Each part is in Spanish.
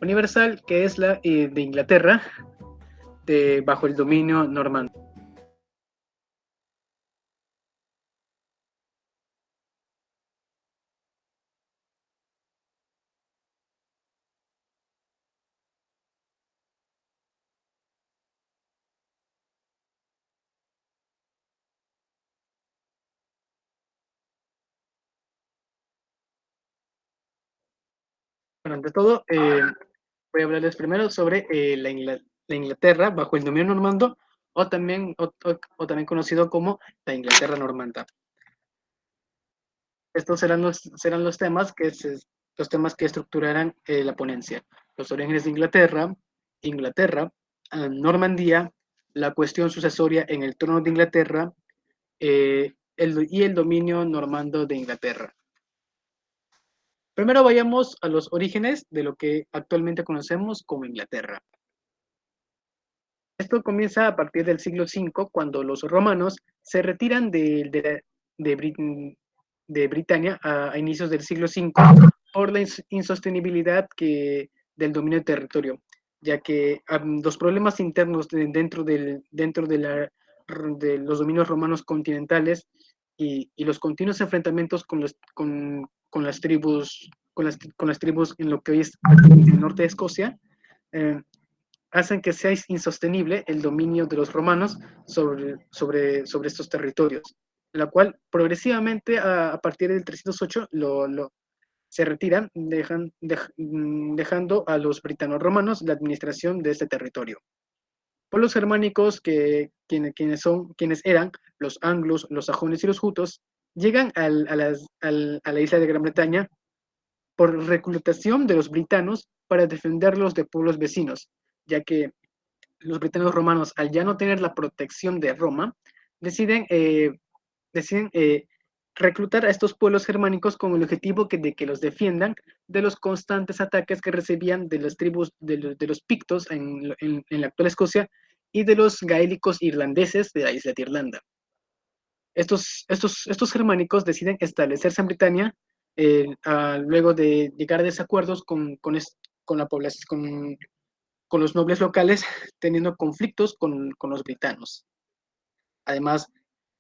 universal, que es la de Inglaterra, bajo el dominio normando. Bueno, ante todo, voy a hablarles primero sobre la Inglaterra bajo el dominio normando, o también conocido como la Inglaterra normanda. Estos serán los temas que estructurarán la ponencia. Los orígenes de Inglaterra, Normandía, la cuestión sucesoria en el trono de Inglaterra y el dominio normando de Inglaterra. Primero vayamos a los orígenes de lo que actualmente conocemos como Inglaterra. Esto comienza a partir del siglo V, cuando los romanos se retiran de, de Britania a inicios del siglo V por la insostenibilidad del dominio del territorio, ya que los problemas internos de los dominios romanos continentales y los continuos enfrentamientos con las tribus, con las tribus en lo que hoy es el norte de Escocia, eh, hacen que sea insostenible el dominio de los romanos sobre estos territorios, la cual progresivamente a partir del 308 se retiran, dejando a los britanos-romanos la administración de este territorio. Pueblos germánicos quienes eran los anglos, los sajones y los jutos, llegan a la isla de Gran Bretaña por reclutación de los britanos para defenderlos de pueblos vecinos, ya que los britanos romanos, al ya no tener la protección de Roma, deciden, eh, deciden reclutar a estos pueblos germánicos con el objetivo de que los defiendan de los constantes ataques que recibían de las tribus de los pictos en la actual Escocia y de los gaélicos irlandeses de la isla de Irlanda. Estos germánicos deciden establecerse en Britania luego de llegar a desacuerdos con la población, con los nobles locales, teniendo conflictos con los britanos. Además,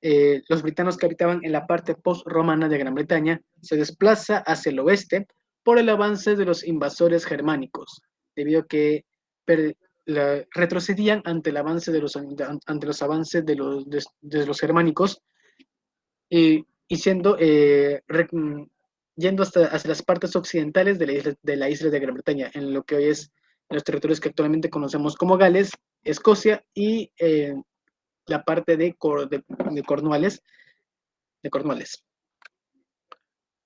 los britanos que habitaban en la parte post-romana de Gran Bretaña se desplaza hacia el oeste por el avance de los invasores germánicos, debido a que retrocedían ante el avance ante los avances de los germánicos y yendo hacia las partes occidentales de la isla de Gran Bretaña, en lo que hoy es los territorios que actualmente conocemos como Gales, Escocia y la parte de Cornualles, de Cornualles.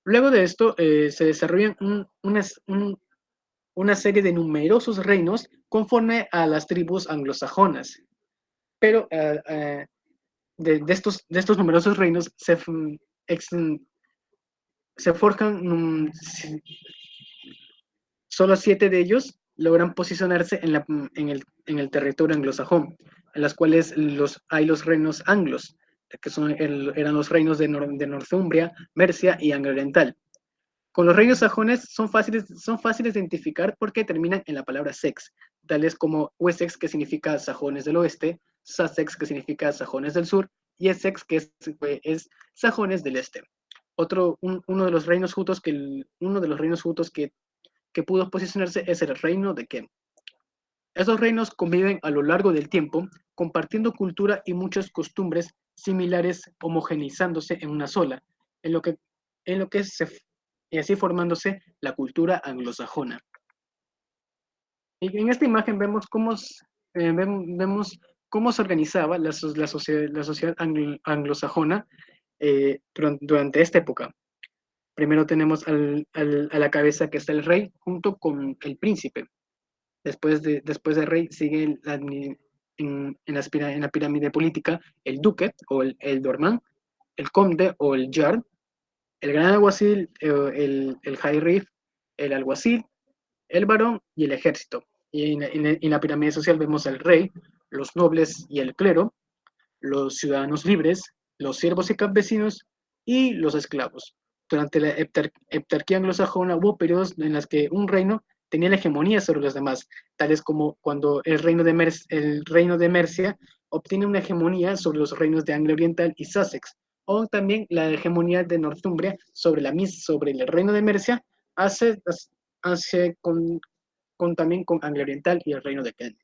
Luego de esto se desarrollan una serie de numerosos reinos conforme a las tribus anglosajonas. Pero de estos numerosos reinos se forjan solo 7 de ellos logran posicionarse en el territorio anglosajón, en las cuales hay los reinos anglos, que eran los reinos de Northumbria, Mercia y Anglia Oriental. Con los reinos sajones son fáciles de identificar porque terminan en la palabra sex, tales como Wessex, que significa sajones del oeste, Sussex, que significa sajones del sur, y Essex, que es sajones del este. Uno de los reinos jutos que pudo posicionarse es el reino de Kent. Esos reinos conviven a lo largo del tiempo, compartiendo cultura y muchas costumbres similares, homogenizándose en una sola, en lo que, en lo que se, y así formándose la cultura anglosajona. Y en esta imagen vemos cómo se organizaba la sociedad anglosajona durante esta época. Primero tenemos a la cabeza que está el rey junto con el príncipe. Después del rey sigue en la pirámide política el duque o el dormán, el conde o el jarl, el gran alguacil, el high reef, el alguacil, el varón y el ejército. Y en la pirámide social vemos al rey, los nobles y el clero, los ciudadanos libres, los siervos y campesinos y los esclavos. Durante la heptarquía anglosajona hubo periodos en los que un reino tenía la hegemonía sobre los demás, tales como cuando el reino de Mercia obtiene una hegemonía sobre los reinos de Anglia Oriental y Sussex, o también la hegemonía de Northumbria sobre el reino de Mercia, hace, hace también con Anglia Oriental y el reino de Kent.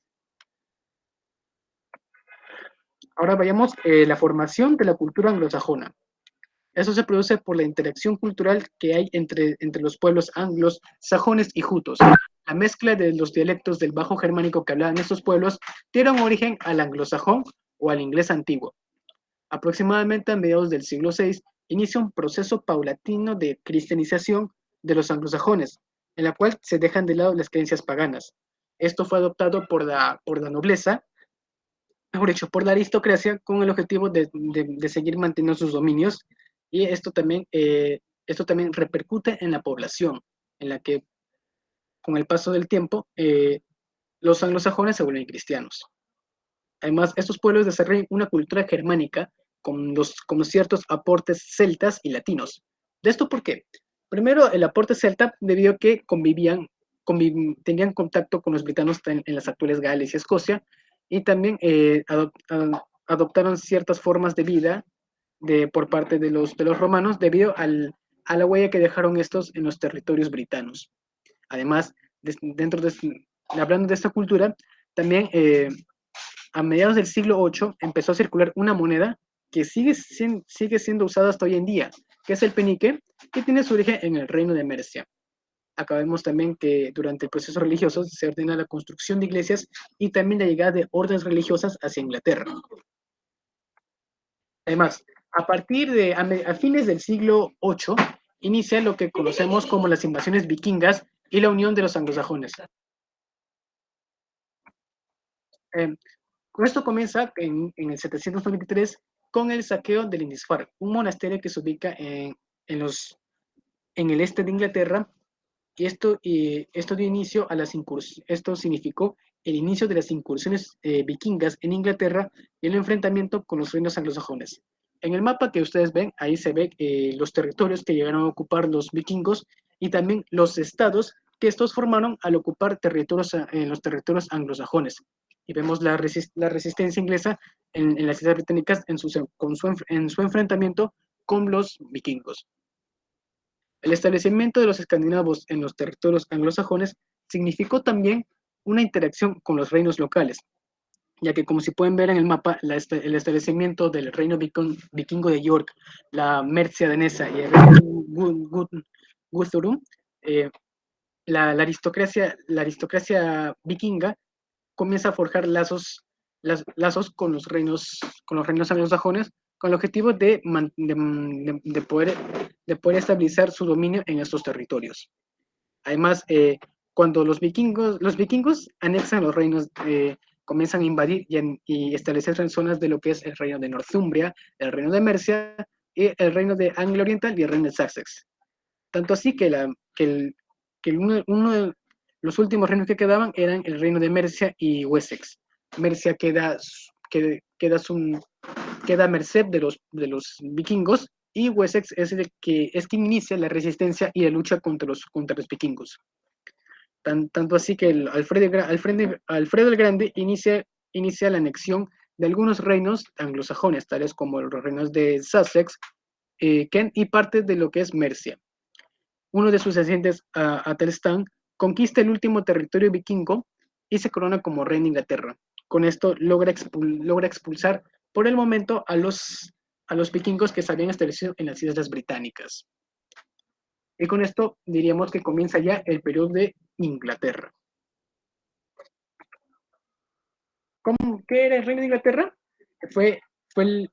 Ahora vayamos la formación de la cultura anglosajona. Eso se produce por la interacción cultural que hay entre los pueblos anglos, sajones y jutos. La mezcla de los dialectos del bajo germánico que hablaban estos pueblos dieron origen al anglosajón o al inglés antiguo. Aproximadamente a mediados del siglo VI inicia un proceso paulatino de cristianización de los anglosajones, en la cual se dejan de lado las creencias paganas. Esto fue adoptado por la nobleza, mejor dicho, por la aristocracia, con el objetivo de seguir manteniendo sus dominios, y esto también repercute en la población, en la que con el paso del tiempo los anglosajones se vuelven cristianos. Además, estos pueblos desarrollan una cultura germánica con ciertos aportes celtas y latinos. ¿De esto por qué? Primero, el aporte celta debido a que tenían contacto con los britanos en las actuales Gales y Escocia, y también adoptaron ciertas formas de vida por parte de los romanos debido a la huella que dejaron estos en los territorios britanos. Además, hablando de esta cultura, también a mediados del siglo VIII empezó a circular una moneda que sigue siendo usada hasta hoy en día, que es el penique, que tiene su origen en el reino de Mercia. Acá vemos también que durante el proceso religioso se ordena la construcción de iglesias y también la llegada de órdenes religiosas hacia Inglaterra. Además, a fines del siglo VIII inicia lo que conocemos como las invasiones vikingas y la unión de los anglosajones. Eh, Esto comienza en el 793 con el saqueo de Lindisfarne, un monasterio que se ubica en el este de Inglaterra, y esto dio inicio a esto significó el inicio de las incursiones vikingas en Inglaterra y el enfrentamiento con los reinos anglosajones. En el mapa que ustedes ven, ahí se ve los territorios que llegaron a ocupar los vikingos y también los estados que estos formaron al ocupar los territorios anglosajones. Y vemos la resistencia inglesa en las islas británicas en su enfrentamiento con los vikingos. El establecimiento de los escandinavos en los territorios anglosajones significó también una interacción con los reinos locales, ya que como si pueden ver en el mapa, el establecimiento del reino vikingo de York, la Mercia danesa y el reino Guthrum, la aristocracia vikinga comienza a forjar lazos con los reinos anglosajones con el objetivo de poder estabilizar su dominio en estos territorios. Además, cuando los vikingos anexan los reinos, comienzan a invadir y establecerse en zonas de lo que es el reino de Northumbria, el reino de Mercia, y el reino de Anglia Oriental y el reino de Sussex. Tanto así que uno de los últimos reinos que quedaban eran el reino de Mercia y Wessex. Mercia queda a merced de los vikingos, y Wessex es quien inicia la resistencia y la lucha contra los vikingos. Tanto así que Alfredo el Grande inicia la anexión de algunos reinos anglosajones, tales como los reinos de Sussex, Kent y parte de lo que es Mercia. Uno de sus ascendientes, Atelstan, conquista el último territorio vikingo y se corona como rey de Inglaterra. Con esto logra expulsar por el momento a los vikingos que se habían establecido en las islas británicas. Y con esto diríamos que comienza ya el periodo de Inglaterra. ¿Qué era el reino de Inglaterra? Fue el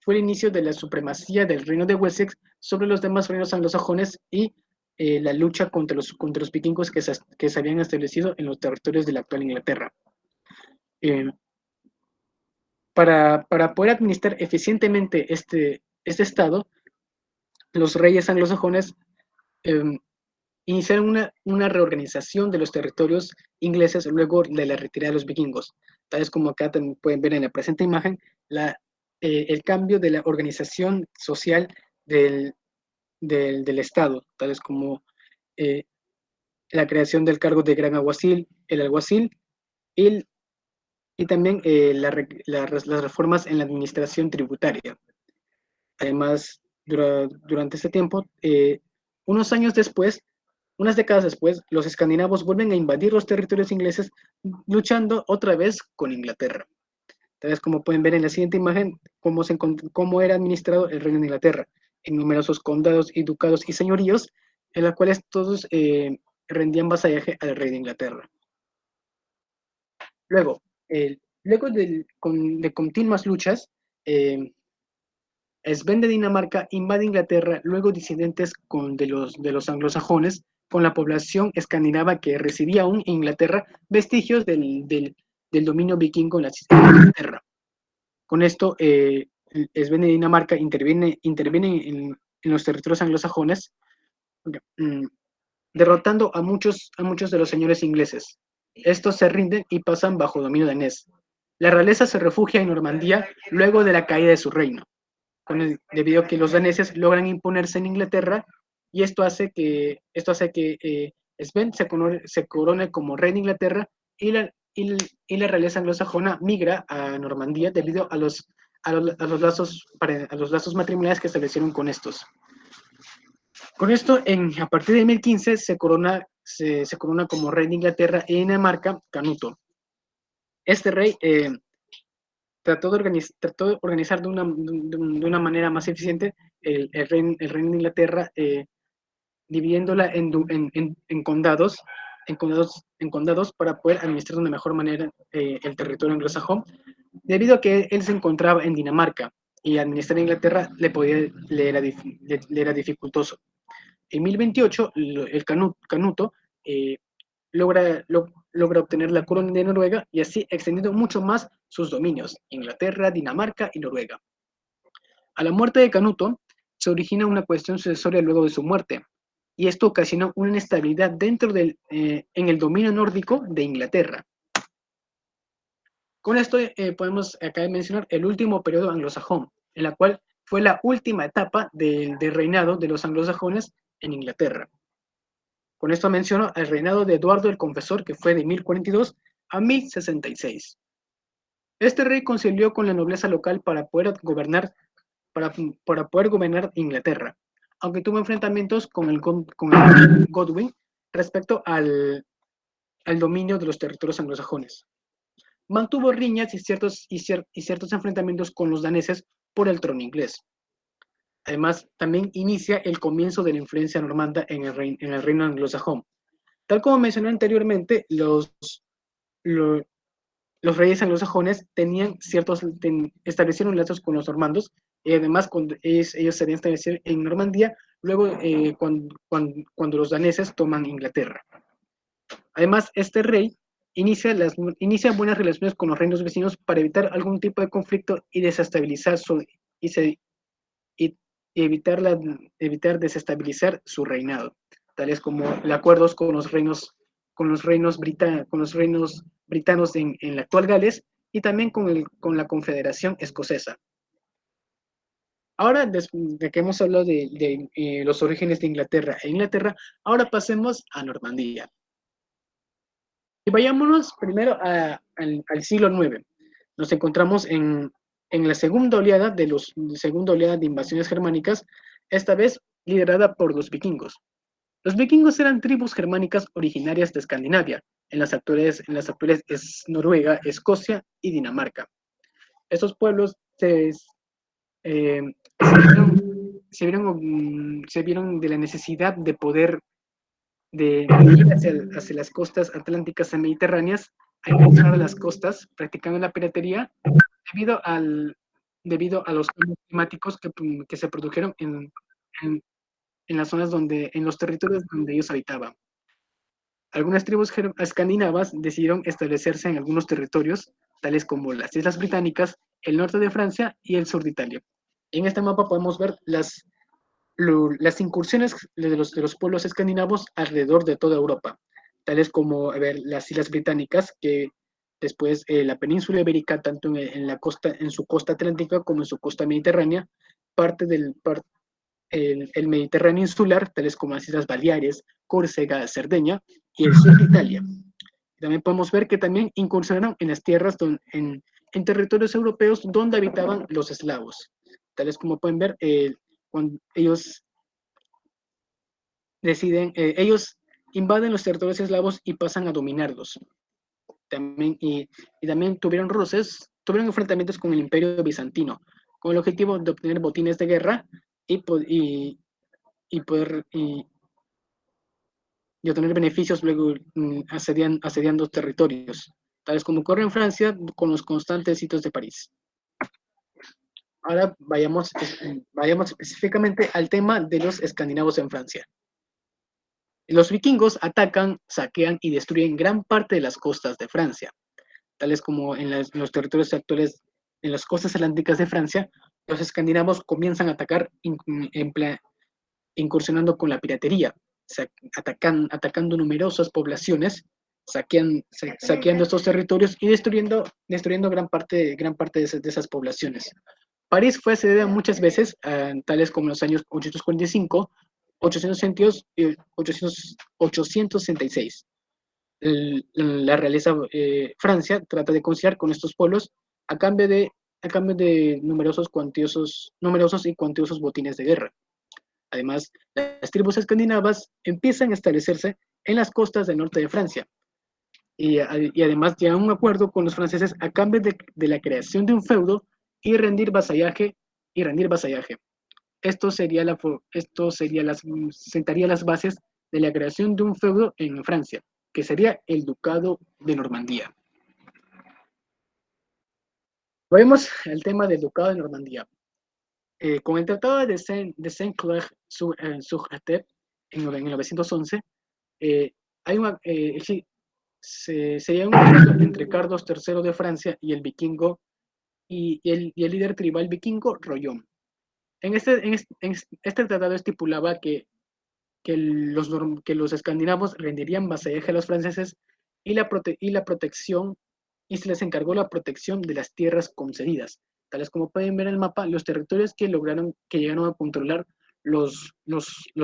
inicio de la supremacía del reino de Wessex sobre los demás reinos anglosajones y la lucha contra los vikingos que se habían establecido en los territorios de la actual Inglaterra. Para poder administrar eficientemente este estado, los reyes anglosajones iniciaron una reorganización de los territorios ingleses luego de la retirada de los vikingos. Tales como acá pueden ver en la presente imagen, el cambio de la organización social del Estado, tales como la creación del cargo de gran alguacil, el alguacil, y, y también las reformas en la administración tributaria. Además, durante este tiempo, unos años después, unas décadas después, los escandinavos vuelven a invadir los territorios ingleses, luchando otra vez con Inglaterra. Entonces, como pueden ver en la siguiente imagen, cómo era administrado el reino de Inglaterra, en numerosos condados y ducados y señoríos, en los cuales todos rendían vasallaje al rey de Inglaterra. Luego, de continuas luchas, Sven de Dinamarca invade Inglaterra, luego disidentes de los anglosajones, con la población escandinava que residía aún en Inglaterra, vestigios del dominio vikingo en Inglaterra. Con esto, Sven de Dinamarca interviene en los territorios anglosajones, mm, derrotando a muchos de los señores ingleses. Estos se rinden y pasan bajo dominio danés. La realeza se refugia en Normandía luego de la caída de su reino, debido a que los daneses logran imponerse en Inglaterra, y esto hace que Sven se corone como rey de Inglaterra, y la realeza anglosajona migra a Normandía debido a los lazos matrimoniales que establecieron con estos. Con esto, a partir de 1015 se corona como rey de Inglaterra y Dinamarca Canuto. Este rey trató de organizar de una manera más eficiente el reino de Inglaterra, dividiéndola en condados, en condados para poder administrar de una mejor manera el territorio anglosajón, debido a que él se encontraba en Dinamarca y administrar Inglaterra le era dificultoso. En 1028, el Canuto eh, logra obtener la corona de Noruega, y así extendiendo mucho más sus dominios, Inglaterra, Dinamarca y Noruega. A la muerte de Canuto, se origina una cuestión sucesoria luego de su muerte, y esto ocasionó una inestabilidad en el dominio nórdico de Inglaterra. Con esto podemos acá mencionar el último periodo anglosajón, en la cual fue la última etapa del reinado de los anglosajones en Inglaterra. Con esto menciono el reinado de Eduardo el Confesor, que fue de 1042 a 1066. Este rey concilió con la nobleza local para poder gobernar Inglaterra, aunque tuvo enfrentamientos con el Godwin respecto al dominio de los territorios anglosajones. Mantuvo riñas y ciertos enfrentamientos con los daneses por el trono inglés. Además, también inicia el comienzo de la influencia normanda en el reino anglosajón. Tal como mencioné anteriormente, los reyes anglosajones establecieron lazos con los normandos, y además cuando ellos se habían establecido en Normandía, luego cuando los daneses toman Inglaterra. Además, este rey inicia buenas relaciones con los reinos vecinos para evitar algún tipo de conflicto y desestabilizar y evitar desestabilizar su reinado, tales como acuerdos con los reinos britanos en la actual Gales, y también con la Confederación Escocesa. Ahora, de que hemos hablado de los orígenes de Inglaterra, ahora pasemos a Normandía. Y vayámonos primero al siglo IX. Nos encontramos en la segunda oleada de invasiones germánicas, esta vez liderada por los vikingos. Los vikingos eran tribus germánicas originarias de Escandinavia, en las actuales es Noruega, Escocia y Dinamarca. Estos pueblos eh, se vieron de la necesidad de poder de ir hacia las costas atlánticas y mediterráneas, a incursionar a las costas, practicando la piratería, debido, debido a los cambios climáticos que se produjeron en, en las zonas en los territorios donde ellos habitaban. Algunas tribus escandinavas decidieron establecerse en algunos territorios, tales como las Islas Británicas, el norte de Francia y el sur de Italia. En este mapa podemos ver las incursiones de los pueblos escandinavos alrededor de toda Europa, tales como las Islas Británicas, que después la península ibérica, tanto en su costa atlántica como en su costa mediterránea, parte del, el Mediterráneo insular, tales como las Islas Baleares, Córcega, Cerdeña y el sur de Italia. También podemos ver que también incursionaron en las tierras, en territorios europeos donde habitaban los eslavos. Tales como pueden ver, cuando ellos ellos invaden los territorios eslavos y pasan a dominarlos. También, y también tuvieron roces, tuvieron enfrentamientos con el Imperio Bizantino, con el objetivo de obtener botines de guerra y, y poder y obtener beneficios luego asediando territorios, tales como ocurre en Francia con los constantes sitios de París. Ahora vayamos específicamente al tema de los escandinavos en Francia. Los vikingos atacan, saquean y destruyen gran parte de las costas de Francia, tales como en los territorios actuales, en las costas atlánticas de Francia. Los escandinavos comienzan a atacar incursionando con la piratería, atacando numerosas poblaciones, saqueando estos territorios y destruyendo gran parte de esas poblaciones. París fue asediada muchas veces, tales como en los años 845, 862 y 866. La realeza Francia trata de conciliar con estos pueblos a cambio de numerosos y cuantiosos botines de guerra. Además, las tribus escandinavas empiezan a establecerse en las costas del norte de Francia y además llegan a un acuerdo con los franceses a cambio de la creación de un feudo y rendir vasallaje. Sentaría las bases de la creación de un feudo en Francia, que sería el Ducado de Normandía. Vemos el tema del Ducado de Normandía. Con el Tratado de Saint-Clair-sur-Gatep en 1911, sería un acuerdo entre Carlos III de Francia y el vikingo y el líder tribal vikingo Rollón. Este tratado estipulaba que los escandinavos rendirían vasallaje a los franceses y protección, y se les encargó la protección de las tierras concedidas. Tales como pueden ver en el mapa, los territorios que llegaron a controlar los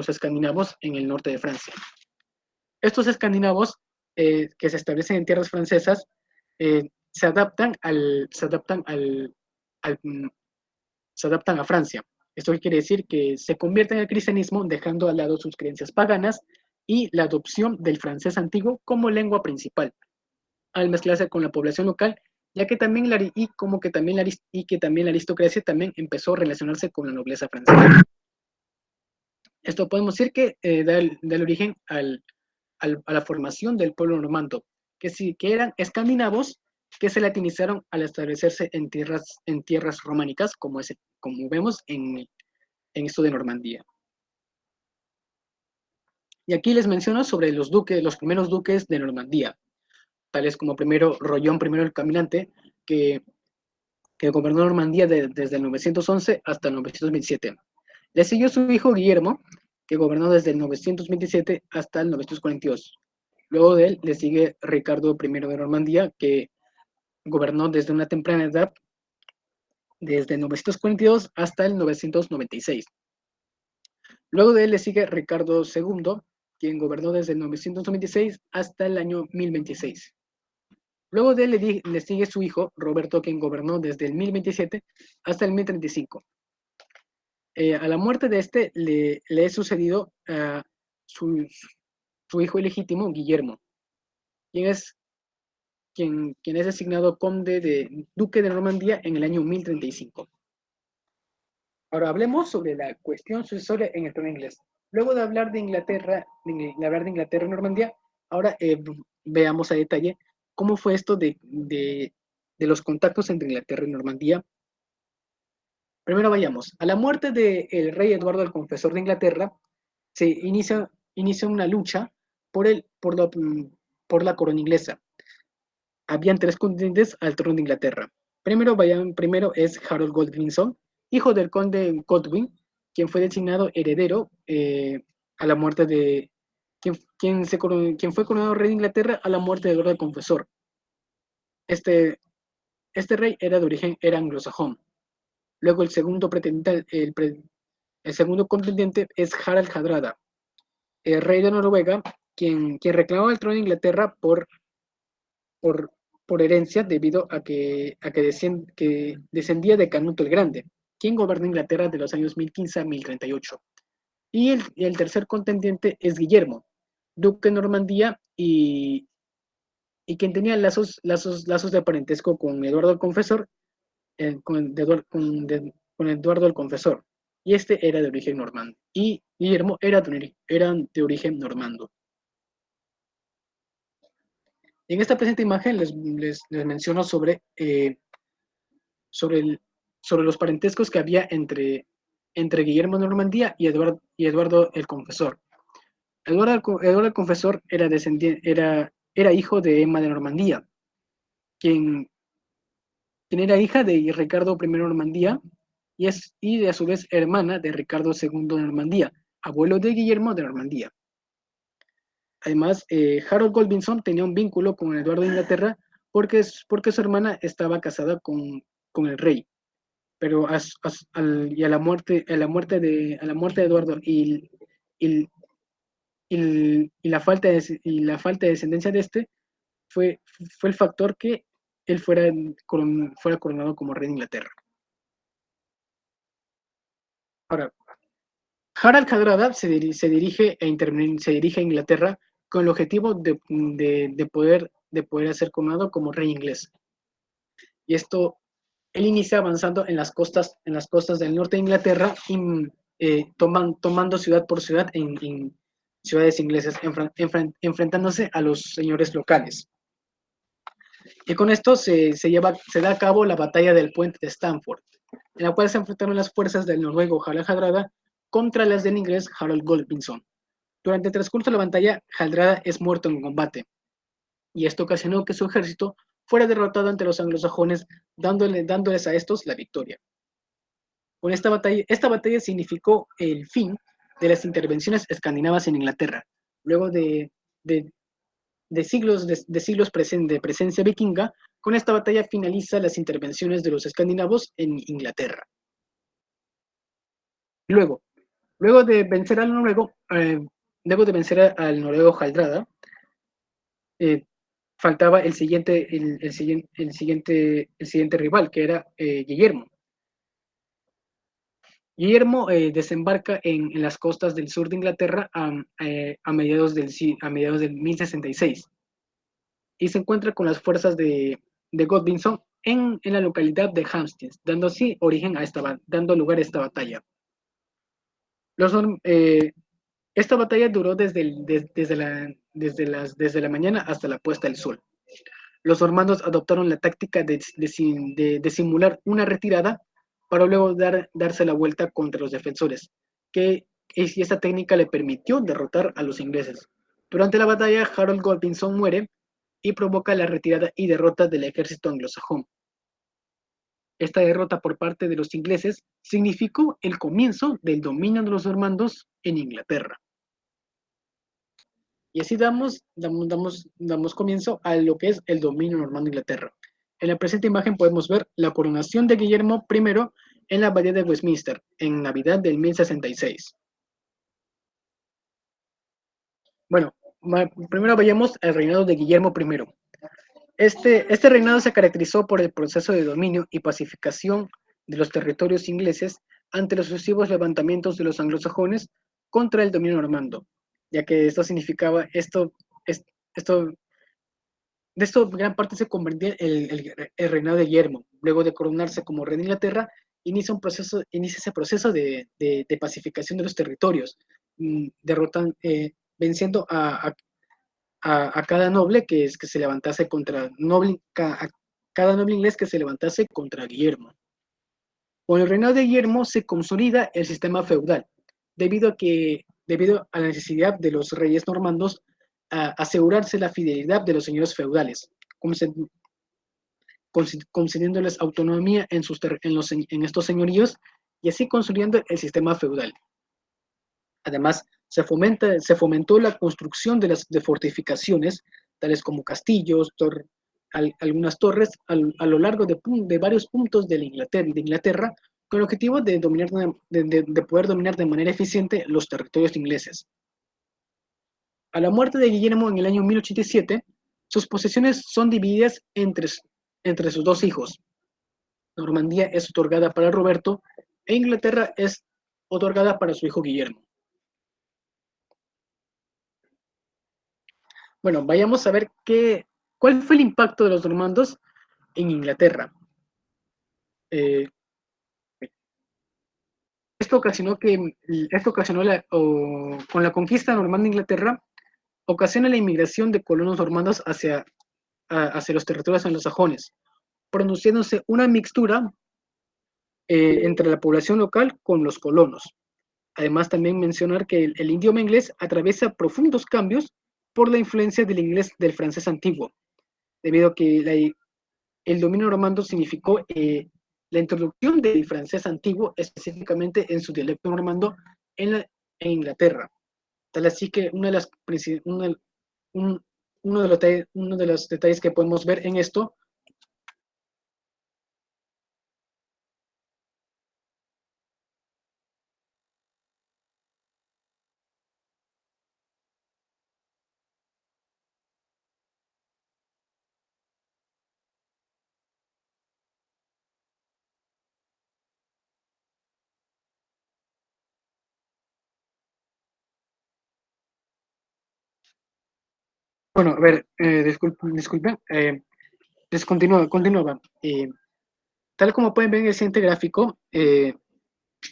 escandinavos en el norte de Francia. Estos escandinavos que se establecen en tierras francesas se adaptan a Francia. Esto quiere decir que se convierten al cristianismo dejando al lado sus creencias paganas y la adopción del francés antiguo como lengua principal, al mezclarse con la población local, ya que también la aristocracia también empezó a relacionarse con la nobleza francesa. Esto podemos decir que da el origen a la formación del pueblo normando, que eran escandinavos que se latinizaron al establecerse en tierras románicas, como vemos en esto de Normandía. Y aquí les menciono sobre los primeros duques de Normandía, tales como primero Rollón I el Caminante, que gobernó Normandía desde el 911 hasta el 927. Le siguió su hijo Guillermo, que gobernó desde el 927 hasta el 942. Luego de él le sigue Ricardo I de Normandía, que gobernó desde una temprana edad, desde el 942 hasta el 996. Luego de él le sigue Ricardo II, quien gobernó desde el 996 hasta el año 1026. Luego de él le sigue su hijo Roberto, quien gobernó desde el 1027 hasta el 1035. A la muerte de este le he sucedido a su hijo ilegítimo, Guillermo, quien es designado duque de Normandía en el año 1035. Ahora hablemos sobre la cuestión sucesoria en el trono inglés. Luego de hablar de Inglaterra y Normandía, ahora veamos a detalle cómo fue esto de los contactos entre Inglaterra y Normandía. Primero vayamos. A la muerte del rey Eduardo el Confesor de Inglaterra, se inicia una lucha por la corona inglesa. Habían tres contendientes al trono de Inglaterra. Primero es Harold Godwinson, hijo del conde Godwin, quien fue designado heredero a la muerte de quien fue coronado rey de Inglaterra a la muerte de Eduardo el Confesor. Este rey era anglosajón. Luego el segundo pretendiente El segundo contendiente es Harald Hardrada, el rey de Noruega, quien reclamaba el trono de Inglaterra por, por herencia debido que descendía de Canuto el Grande, quien gobernó Inglaterra de los años 1015 a 1038. Y el tercer contendiente es Guillermo, duque de Normandía y quien tenía lazos de parentesco con Eduardo el Confesor, con Eduardo el Confesor. Y este era de origen normando. Y Guillermo era de origen normando. En esta presente imagen les menciono sobre, el, sobre los parentescos que había entre Guillermo de Normandía y Eduardo el Confesor. Eduardo el Confesor era hijo de Emma de Normandía, quien, quien era hija de Ricardo I de Normandía y a su vez hermana de Ricardo II de Normandía, abuelo de Guillermo de Normandía. Además, Harold Godwinson tenía un vínculo con Eduardo de Inglaterra porque su hermana estaba casada con el rey. Pero y a la muerte de Eduardo y, y la falta de descendencia de este fue, fue el factor que él fuera coronado como rey de Inglaterra. Ahora, Harald Hardrada se dirige a Inglaterra con el objetivo de poder ser coronado como rey inglés. Y esto, él inicia avanzando en las costas del norte de Inglaterra, tomando ciudad por ciudad en ciudades inglesas, enfrentándose a los señores locales. Y con esto se da a cabo la batalla del puente de Stamford, en la cual se enfrentaron las fuerzas del noruego Harald Hardrada contra las del inglés Harold Godwinson. Durante el transcurso de la batalla, Hardrada es muerto en combate, y esto ocasionó que su ejército fuera derrotado ante los anglosajones, dándoles a estos la victoria. Con esta batalla significó el fin de las intervenciones escandinavas en Inglaterra, luego de, de siglos de presencia vikinga. Con esta batalla finaliza las intervenciones de los escandinavos en Inglaterra. Luego, luego de vencer al noruego, luego de vencer al noruego Hardrada, faltaba el siguiente rival, que era Guillermo. Guillermo desembarca en las costas del sur de Inglaterra a mediados del 1066 y se encuentra con las fuerzas de Godwinson en la localidad de Hastings, dando así origen dando lugar a esta batalla. Los, eh, Esta batalla duró desde la mañana hasta la puesta del sol. Los normandos adoptaron la táctica de simular una retirada para luego darse la vuelta contra los defensores, y esta técnica le permitió derrotar a los ingleses. Durante la batalla, Harold Godwinson muere y provoca la retirada y derrota del ejército anglosajón. Esta derrota por parte de los ingleses significó el comienzo del dominio de los normandos en Inglaterra. Y así damos comienzo a lo que es el dominio normando de Inglaterra. En la presente imagen podemos ver la coronación de Guillermo I en la abadía de Westminster, en Navidad del 1066. Bueno, primero vayamos al reinado de Guillermo I. Este reinado se caracterizó por el proceso de dominio y pacificación de los territorios ingleses ante los sucesivos levantamientos de los anglosajones contra el dominio normando, ya que esto de esto gran parte se convertía el reinado de Guillermo. Luego de coronarse como rey de Inglaterra, inicia ese proceso de pacificación de los territorios, venciendo a cada noble que se levantase cada noble inglés que se levantase contra Guillermo. Con el reinado de Guillermo se consolida el sistema feudal, debido a la necesidad de los reyes normandos a asegurarse la fidelidad de los señores feudales, concediéndoles autonomía en estos señoríos y así consolidando el sistema feudal. Además, se fomentó la construcción de fortificaciones, tales como castillos, algunas torres, a lo largo de varios puntos de Inglaterra, con el objetivo de poder dominar de manera eficiente los territorios ingleses. A la muerte de Guillermo en el año 1087, sus posesiones son divididas entre sus dos hijos. Normandía es otorgada para Roberto e Inglaterra es otorgada para su hijo Guillermo. Bueno, vayamos a ver cuál fue el impacto de los normandos en Inglaterra. Eh, esto ocasionó con la conquista normanda de Inglaterra, ocasiona la inmigración de colonos normandos hacia los territorios anglosajones, produciéndose una mixtura entre la población local con los colonos. Además, también mencionar que el idioma inglés atraviesa profundos cambios por la influencia del inglés del francés antiguo, debido a que el dominio normando significó la introducción del francés antiguo, específicamente en su dialecto normando, en Inglaterra. Tal así que un, uno de los detalles que podemos ver en esto. Bueno, a ver, disculpen, continuaba. Tal como pueden ver en el siguiente gráfico, el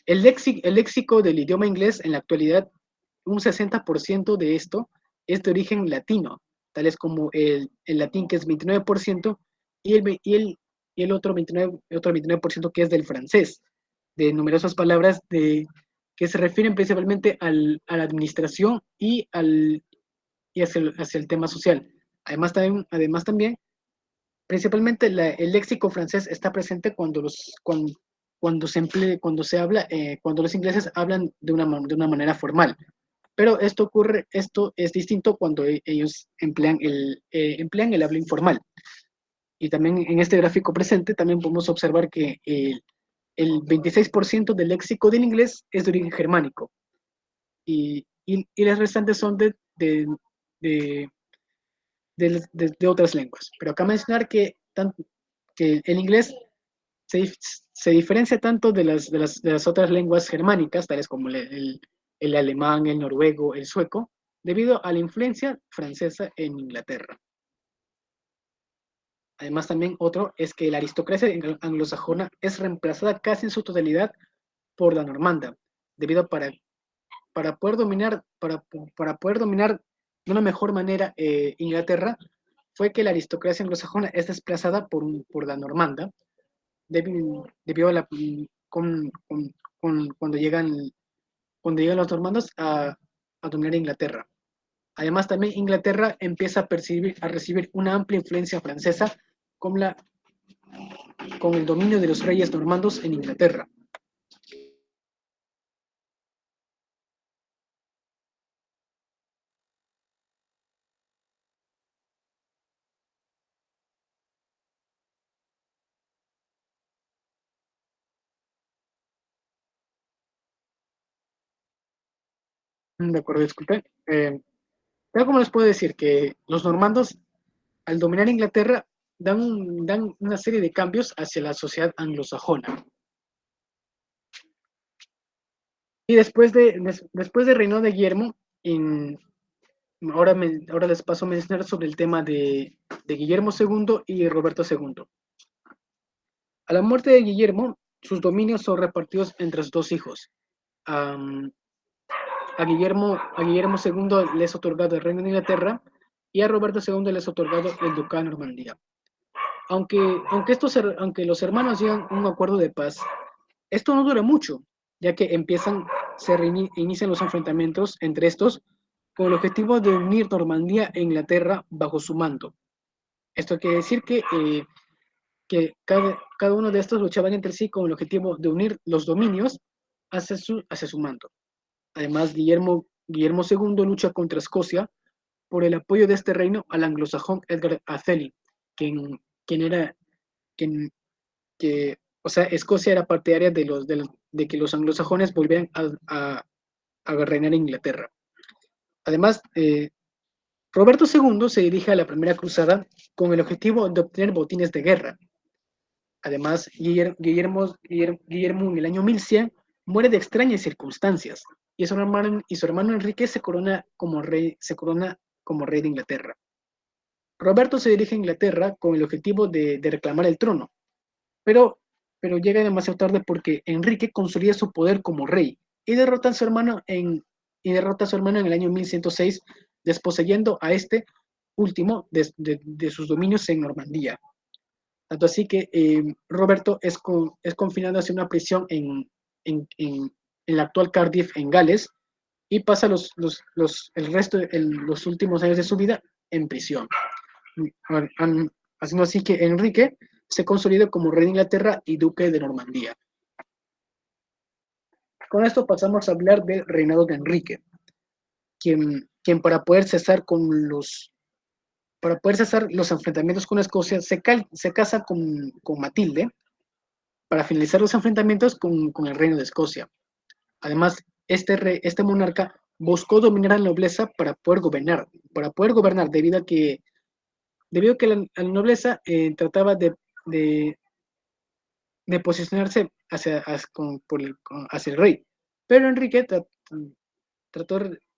léxico del idioma inglés en la actualidad, un 60% de esto es de origen latino, tales como el latín, que es 29%, y el otro 29% que es del francés, de numerosas palabras que se refieren principalmente a la administración y hacia el tema social. Además también principalmente el léxico francés está presente cuando se habla, cuando los ingleses hablan de una manera formal. Pero esto es distinto cuando ellos emplean el habla informal. Y también en este gráfico presente también podemos observar que el 26% del léxico del inglés es de origen germánico y las restantes son de, de otras lenguas. Pero acá mencionar que el inglés se, se diferencia tanto de las otras lenguas germánicas, tales como el alemán, el noruego, el sueco, debido a la influencia francesa en Inglaterra. Además, también otro es que la aristocracia anglosajona es reemplazada casi en su totalidad por la normanda, debido para poder dominar de una mejor manera Inglaterra, fue que la aristocracia anglosajona es desplazada por la normanda, debido a cuando llegan los normandos a dominar Inglaterra. Además, también Inglaterra empieza a recibir una amplia influencia francesa con, con el dominio de los reyes normandos en Inglaterra. De acuerdo, disculpe. Pero como les puedo decir que los normandos, al dominar Inglaterra, dan una serie de cambios hacia la sociedad anglosajona. Y después de reinado de Guillermo, en, ahora les paso a mencionar sobre el tema de Guillermo II y Roberto II. A la muerte de Guillermo, sus dominios son repartidos entre sus dos hijos. Um, a Guillermo II le es otorgado el reino de Inglaterra y a Roberto II le es otorgado el ducado de Normandía. Aunque los hermanos llegan a un acuerdo de paz, esto no dura mucho, ya que inician los enfrentamientos entre estos con el objetivo de unir Normandía e Inglaterra bajo su mando. Esto quiere decir que cada uno de estos luchaban entre sí con el objetivo de unir los dominios hacia su mando. Además, Guillermo II lucha contra Escocia por el apoyo de este reino al anglosajón Edgar Athelney, quien, quien era quien, que O sea, Escocia era partidaria de que los anglosajones volvieran a reinar en Inglaterra. Además, Roberto II se dirige a la Primera Cruzada con el objetivo de obtener botines de guerra. Además, Guillermo en el año 1100 muere de extrañas circunstancias y su hermano Enrique se corona como rey de Inglaterra. Roberto se dirige a Inglaterra con el objetivo de reclamar el trono, pero, pero llega demasiado tarde porque Enrique consolida su poder como rey y derrota a su hermano en el año 1106, desposeyendo a este último de sus dominios en Normandía. Tanto así que Roberto es confinado hacia una prisión en la actual Cardiff, en Gales, y pasa los últimos años de su vida en prisión. Haciendo así que Enrique se consolida como rey de Inglaterra y duque de Normandía. Con esto pasamos a hablar del reinado de Enrique, quien para poder cesar los enfrentamientos con Escocia, se casa con Matilde para finalizar los enfrentamientos con el reino de Escocia. Además, este monarca buscó dominar a la nobleza para poder gobernar debido a que la nobleza trataba de posicionarse hacia el rey. Pero Enrique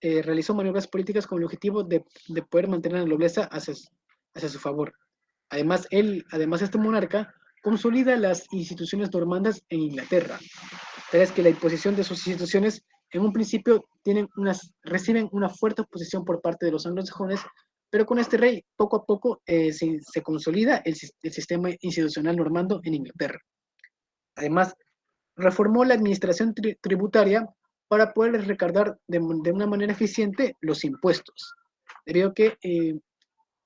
realizó maniobras políticas con el objetivo de poder mantener a la nobleza hacia su favor. Además, este monarca consolida las instituciones normandas en Inglaterra. Tal es que la imposición de sus instituciones en un principio reciben una fuerte oposición por parte de los anglosajones, pero con este rey poco a poco se consolida el sistema institucional normando en Inglaterra. Además, reformó la administración tributaria para poder recaudar de una manera eficiente los impuestos, debido a que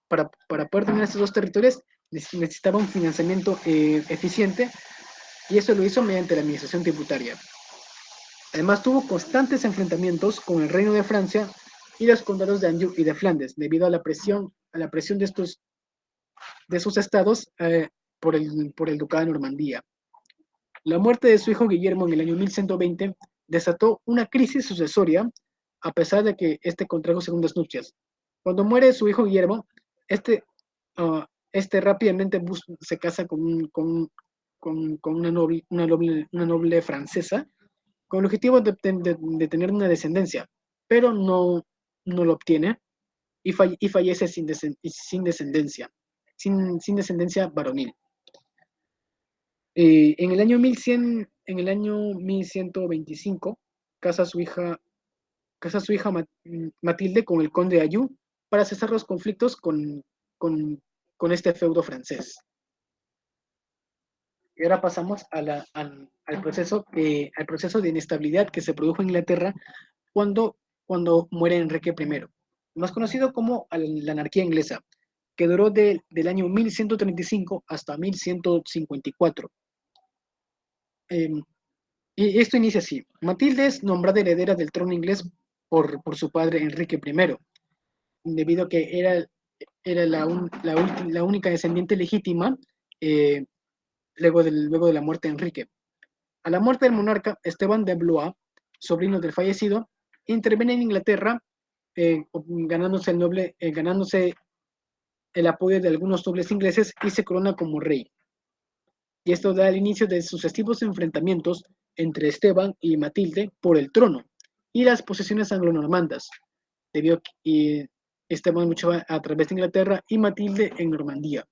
para poder dominar estos dos territorios necesitaba un financiamiento eficiente, y eso lo hizo mediante la administración tributaria. Además, tuvo constantes enfrentamientos con el Reino de Francia y los condados de Anjou y de Flandes, debido a la presión de sus estados por el Ducado de Normandía. La muerte de su hijo Guillermo en el año 1120 desató una crisis sucesoria, a pesar de que este contrajo segundas nupcias. Cuando muere su hijo Guillermo, este rápidamente se casa con una noble francesa, con el objetivo de tener una descendencia, pero no lo obtiene y fallece sin descendencia varonil. En el año 1125 casa su hija, Matilde con el conde de Anjou para cesar los conflictos con este feudo francés. Y ahora pasamos al proceso de inestabilidad que se produjo en Inglaterra cuando muere Enrique I, más conocido como la anarquía inglesa, que duró del año 1135 hasta 1154. Y esto inicia así. Matilde es nombrada heredera del trono inglés por su padre Enrique I, debido a que era la única descendiente legítima eh, luego de la muerte de Enrique. A la muerte del monarca, Esteban de Blois, sobrino del fallecido, interviene en Inglaterra, ganándose el apoyo de algunos nobles ingleses y se corona como rey. Y esto da el inicio de sucesivos enfrentamientos entre Esteban y Matilde por el trono y las posesiones anglo-normandas, debido a que Esteban luchaba a través de Inglaterra y Matilde en Normandía.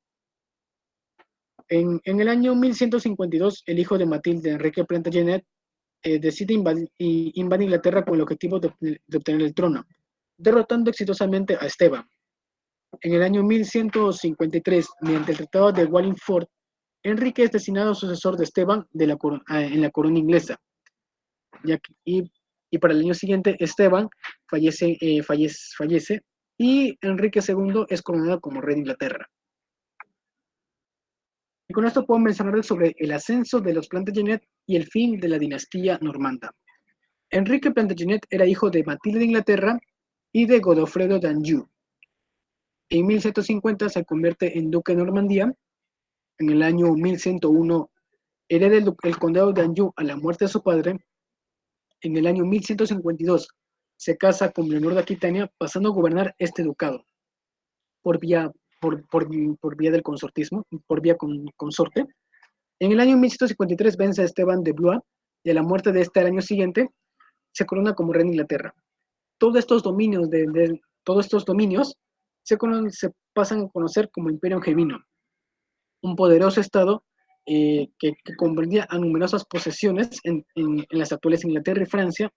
En el año 1152, el hijo de Matilde, Enrique Plantagenet, decide invadir Inglaterra con el objetivo de obtener el trono, derrotando exitosamente a Esteban. En el año 1153, mediante el Tratado de Wallingford, Enrique es designado sucesor de Esteban en la corona inglesa. Y para el año siguiente, Esteban fallece y Enrique II es coronado como rey de Inglaterra. Y con esto puedo mencionar sobre el ascenso de los Plantagenet y el fin de la dinastía normanda. Enrique Plantagenet era hijo de Matilde de Inglaterra y de Godofredo de Anjou. En 1150 se convierte en duque de Normandía. En el año 1101 hereda el condado de Anjou a la muerte de su padre, en el año 1152 se casa con Leonor de Aquitania, pasando a gobernar este ducado por vía, por vía del consortismo, por vía consorte. En el año 1153 vence a Esteban de Blois y a la muerte de este al año siguiente se corona como rey de Inglaterra. Todos estos dominios, todos estos dominios se pasan a conocer como Imperio Angevino, un poderoso estado que comprendía a numerosas posesiones en las actuales Inglaterra y Francia.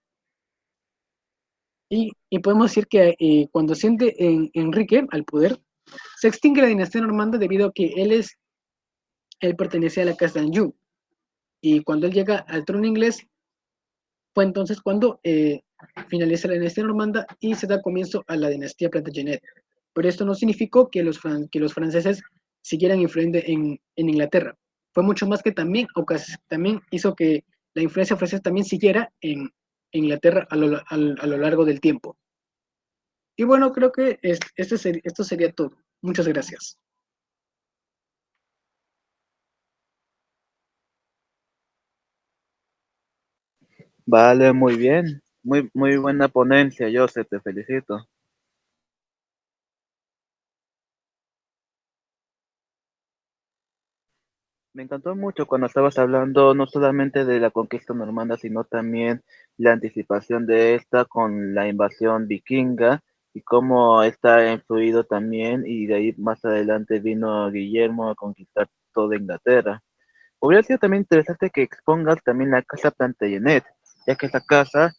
Y podemos decir que cuando asciende Enrique al poder, se extingue la dinastía normanda debido a que él pertenecía a la casa de Anjou. Y cuando él llega al trono inglés, fue entonces cuando finaliza la dinastía normanda y se da comienzo a la dinastía Plantagenet. Pero esto no significó que los franceses siguieran influyendo en Inglaterra. Fue mucho más que también hizo que la influencia francesa también siguiera en Inglaterra a lo largo del tiempo. Y bueno, creo que esto sería todo. Muchas gracias. Vale, muy bien. Muy buena ponencia, Joseph, te felicito. Me encantó mucho cuando estabas hablando no solamente de la conquista normanda, sino también la anticipación de esta con la invasión vikinga y cómo esta ha influido también y de ahí más adelante vino Guillermo a conquistar toda Inglaterra. Hubiera sido también interesante que expongas también la casa Plantagenet, ya que esa casa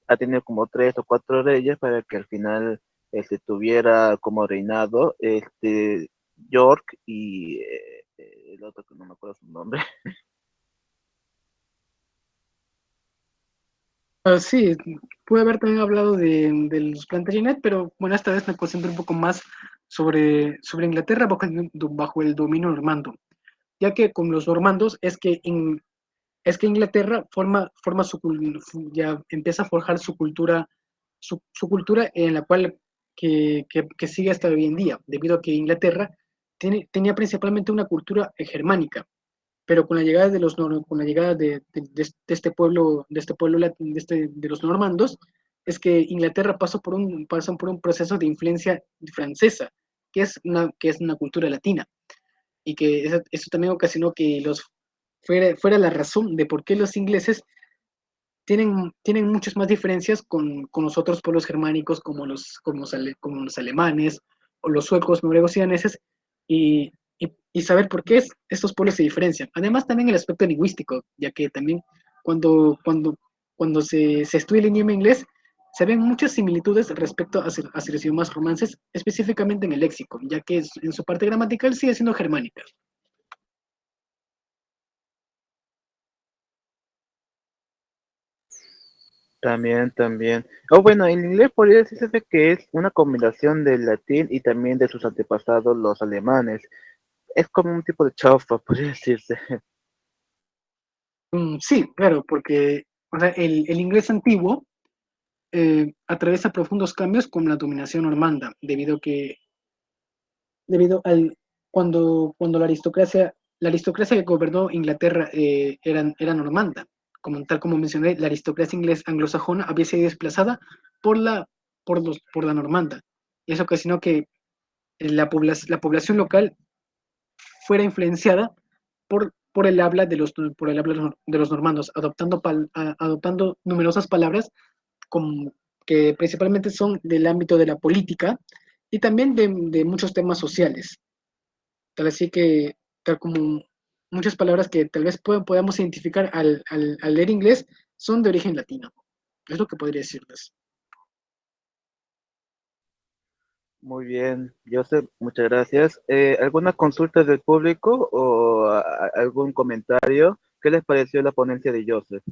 ha tenido como tres o cuatro reyes para que al final tuviera como reinado York y el otro que no me acuerdo su nombre. Sí, pude haber también hablado de los Plantagenet, pero bueno, esta vez me concentro un poco más sobre Inglaterra bajo el dominio normando, ya que con los normandos es que Inglaterra ya empieza a forjar su cultura en la cual que sigue hasta hoy en día, debido a que Inglaterra tenía principalmente una cultura germánica, pero con la llegada con la llegada de los normandos, es que Inglaterra pasó por un proceso de influencia francesa, que es una cultura latina, y que eso también ocasionó que fuera la razón de por qué los ingleses tienen muchas más diferencias con los otros pueblos germánicos como los alemanes o los suecos, noruegos y daneses y saber por qué estos pueblos se diferencian. Además también el aspecto lingüístico, ya que también cuando, cuando, cuando se estudia el idioma inglés se ven muchas similitudes respecto a los idiomas romances, específicamente en el léxico, ya que en su parte gramatical sigue siendo germánica. También. Oh, bueno, el inglés podría decirse que es una combinación del latín y también de sus antepasados, los alemanes. Es como un tipo de chaufa, podría decirse. Sí, claro, porque o sea, el inglés antiguo atraviesa profundos cambios con la dominación normanda, debido al la aristocracia que gobernó Inglaterra era normanda, tal como mencioné, la aristocracia inglesa anglosajona había sido desplazada por por la normanda. Y eso ocasionó que la población local fuera influenciada por el habla por el habla de los normandos, adoptando numerosas palabras como, que principalmente son del ámbito de la política y también de muchos temas sociales. Tal como muchas palabras que tal vez podamos identificar al leer inglés son de origen latino. Es lo que podría decirles. Muy bien, Joseph, muchas gracias. ¿Alguna consulta del público o algún comentario? ¿Qué les pareció la ponencia de Joseph?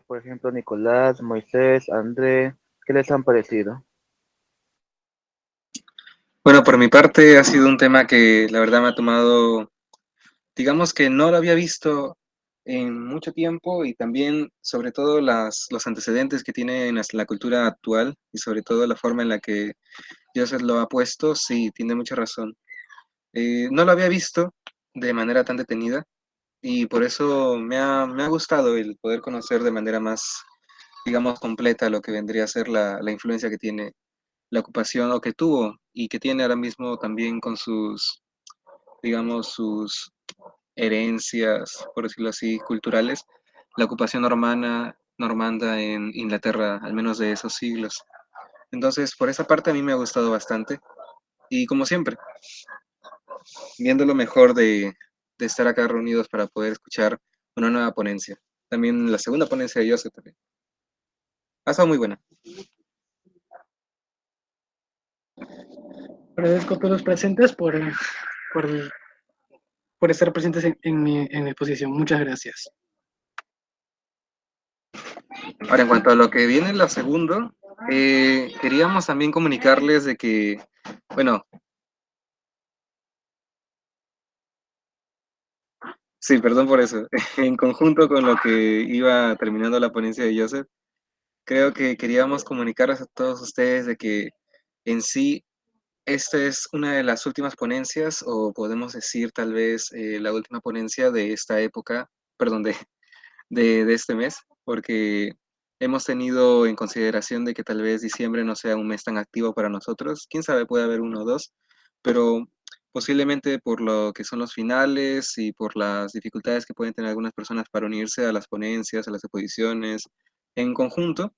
Por ejemplo, Nicolás, Moisés, André, ¿qué les han parecido? Bueno, por mi parte ha sido un tema que la verdad me ha tomado, digamos que no lo había visto en mucho tiempo y también sobre todo los antecedentes que tiene en la cultura actual y sobre todo la forma en la que Joseph lo ha puesto, sí, tiene mucha razón. No lo había visto de manera tan detenida y por eso me ha gustado el poder conocer de manera más, digamos, completa lo que vendría a ser la influencia que tiene la ocupación o que tuvo y que tiene ahora mismo también con sus, digamos, sus herencias, por decirlo así, culturales, la ocupación normanda en Inglaterra, al menos de esos siglos. Entonces, por esa parte a mí me ha gustado bastante. Y como siempre, viendo lo mejor de estar acá reunidos para poder escuchar una nueva ponencia. También la segunda ponencia de Joseph también. Ha estado muy buena. Agradezco a todos los presentes por, por estar presentes en mi exposición. Muchas gracias. Ahora, en cuanto a lo que viene en la segunda, queríamos también comunicarles de que, bueno, sí, perdón por eso, en conjunto con lo que iba terminando la ponencia de Joseph, creo que queríamos comunicarles a todos ustedes de que en sí esta es una de las últimas ponencias, o podemos decir tal vez la última ponencia de esta época, perdón, de este mes, porque hemos tenido en consideración de que tal vez diciembre no sea un mes tan activo para nosotros. Quién sabe, puede haber uno o dos, pero posiblemente por lo que son los finales y por las dificultades que pueden tener algunas personas para unirse a las ponencias, a las exposiciones en conjunto,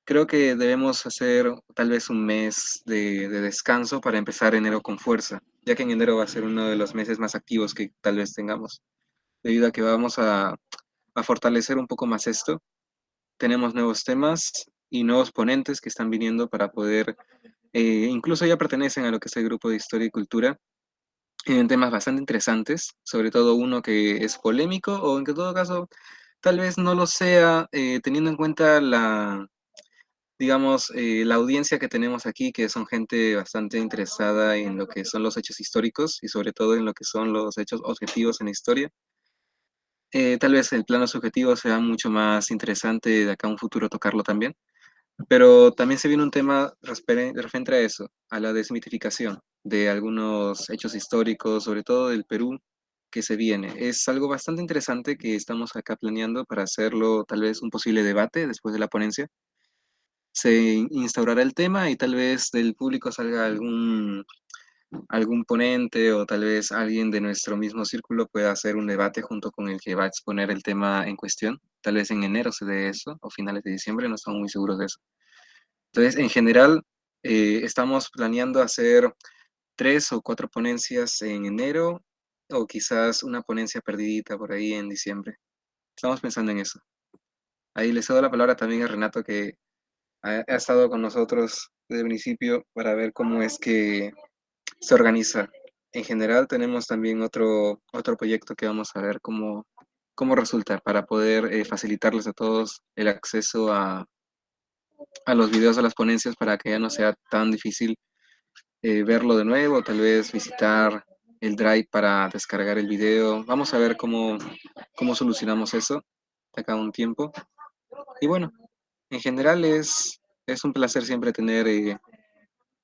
creo que debemos hacer tal vez un mes de descanso para empezar enero con fuerza, ya que en enero va a ser uno de los meses más activos que tal vez tengamos, debido a que vamos a fortalecer un poco más esto. Tenemos nuevos temas y nuevos ponentes que están viniendo para poder, incluso ya pertenecen a lo que es el grupo de Historia y Cultura, en temas bastante interesantes, sobre todo uno que es polémico o en que todo caso tal vez no lo sea, teniendo en cuenta digamos, la audiencia que tenemos aquí, que son gente bastante interesada en lo que son los hechos históricos y sobre todo en lo que son los hechos objetivos en la historia. Tal vez el plano subjetivo sea mucho más interesante de acá a un futuro tocarlo también, pero también se viene un tema referente a eso, a la desmitificación de algunos hechos históricos, sobre todo del Perú, que se viene. Es algo bastante interesante que estamos acá planeando para hacerlo tal vez un posible debate después de la ponencia. Se instaurará el tema y tal vez del público salga algún ponente o tal vez alguien de nuestro mismo círculo pueda hacer un debate junto con el que va a exponer el tema en cuestión. Tal vez en enero se dé eso o finales de diciembre, no estamos muy seguros de eso. Entonces, en general, estamos planeando hacer 3 o 4 ponencias en enero o quizás una ponencia perdidita por ahí en diciembre. Estamos pensando en eso. Ahí le cedo la palabra también a Renato que ha estado con nosotros desde el principio para ver cómo es que se organiza. En general tenemos también otro proyecto que vamos a ver cómo resulta para poder facilitarles a todos el acceso a los videos de las ponencias para que ya no sea tan difícil verlo de nuevo, tal vez visitar el Drive para descargar el video. Vamos a ver cómo solucionamos eso de acá a un tiempo. Y bueno, en general es un placer siempre tener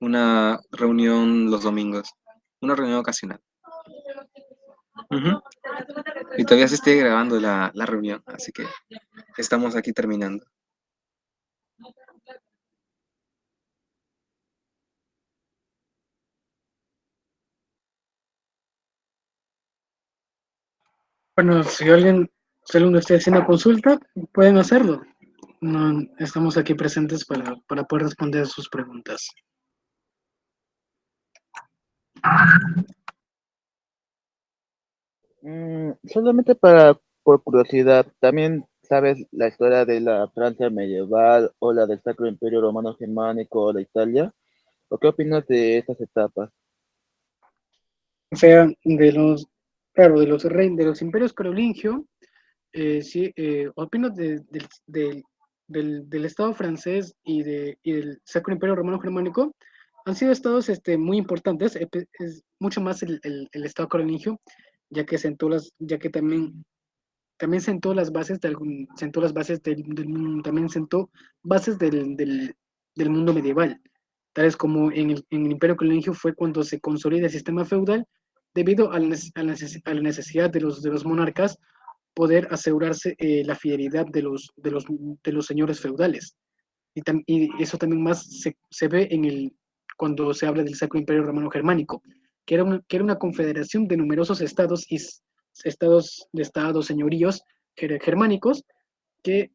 una reunión los domingos, una reunión ocasional. Ujú. Y todavía se esté grabando la reunión, así que estamos aquí terminando. Bueno, si alguno de ustedes tiene una consulta, pueden hacerlo. No, estamos aquí presentes para poder responder sus preguntas. Solamente por curiosidad, ¿también sabes la historia de la Francia medieval o la del Sacro Imperio Romano Germánico o la Italia? ¿O qué opinas de estas etapas? O sea, claro, de los imperios carolingios, sí, opino del Estado francés y del Sacro Imperio Romano Germánico, han sido estados muy importantes, es mucho más el Estado carolingio, ya que sentó ya que también también sentó las bases sentó las bases también sentó bases del mundo medieval, tales como en el Imperio Carolingio fue cuando se consolida el sistema feudal debido a la necesidad de los monarcas poder asegurarse la fidelidad de los señores feudales. Y eso también más se ve cuando se habla del Sacro Imperio Romano Germánico, que era una confederación de numerosos estados y estados señoríos germánicos que,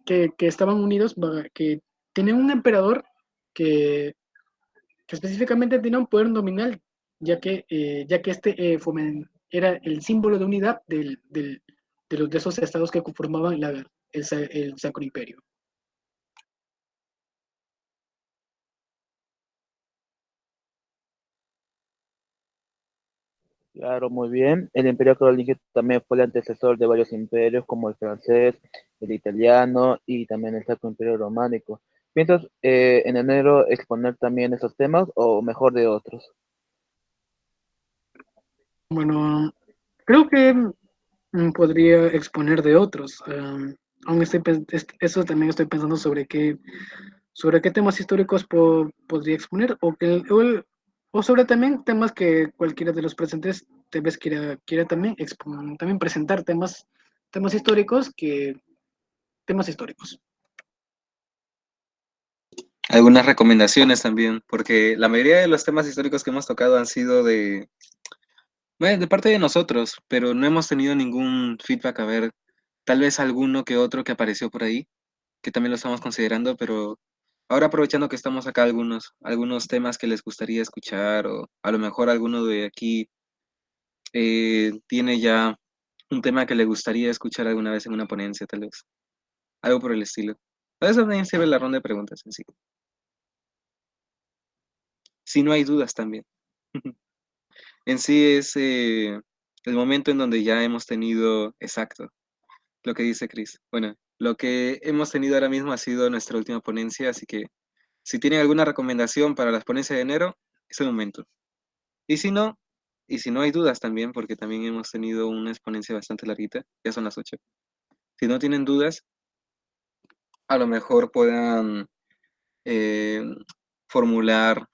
que estaban unidos, que tenían un emperador que, que específicamente tenía un poder nominal, ya que este era el símbolo de unidad de esos estados que conformaban el Sacro Imperio. Claro, muy bien. El Imperio Carolingio también fue el antecesor de varios imperios como el francés, el italiano y también el Sacro Imperio Románico. ¿Piensas en enero exponer también esos temas o mejor de otros? Bueno, creo que podría exponer de otros. Aún eso también estoy pensando sobre qué temas históricos podría exponer o sobre también temas que cualquiera de los presentes tal vez quiera también, también presentar temas históricos temas históricos. Algunas recomendaciones también, porque la mayoría de los temas históricos que hemos tocado han sido bueno, de parte de nosotros, pero no hemos tenido ningún feedback. A ver, tal vez alguno que otro que apareció por ahí, que también lo estamos considerando, pero ahora aprovechando que estamos acá, algunos temas que les gustaría escuchar, o a lo mejor alguno de aquí tiene ya un tema que le gustaría escuchar alguna vez en una ponencia, tal vez. Algo por el estilo. A eso también sirve la ronda de preguntas en sí. Si no hay dudas también. En sí es el momento en donde ya hemos tenido, exacto, lo que dice Chris. Bueno, lo que hemos tenido ahora mismo ha sido nuestra última ponencia, así que si tienen alguna recomendación para las ponencias de enero, es el momento. Y si no, y si no hay dudas también, porque también hemos tenido una exponencia bastante larguita, ya son las 8. Si no tienen dudas, a lo mejor puedan eh, formular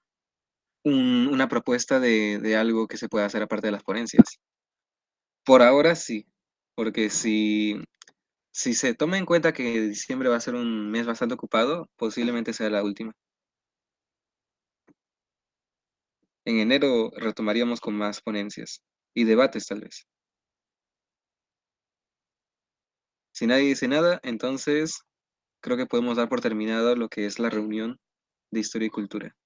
una propuesta de algo que se pueda hacer aparte de las ponencias. Por ahora sí, porque si se toma en cuenta que diciembre va a ser un mes bastante ocupado, posiblemente sea la última. En enero retomaríamos con más ponencias y debates tal vez. Si nadie dice nada, entonces creo que podemos dar por terminado lo que es la reunión de Historia y Cultura.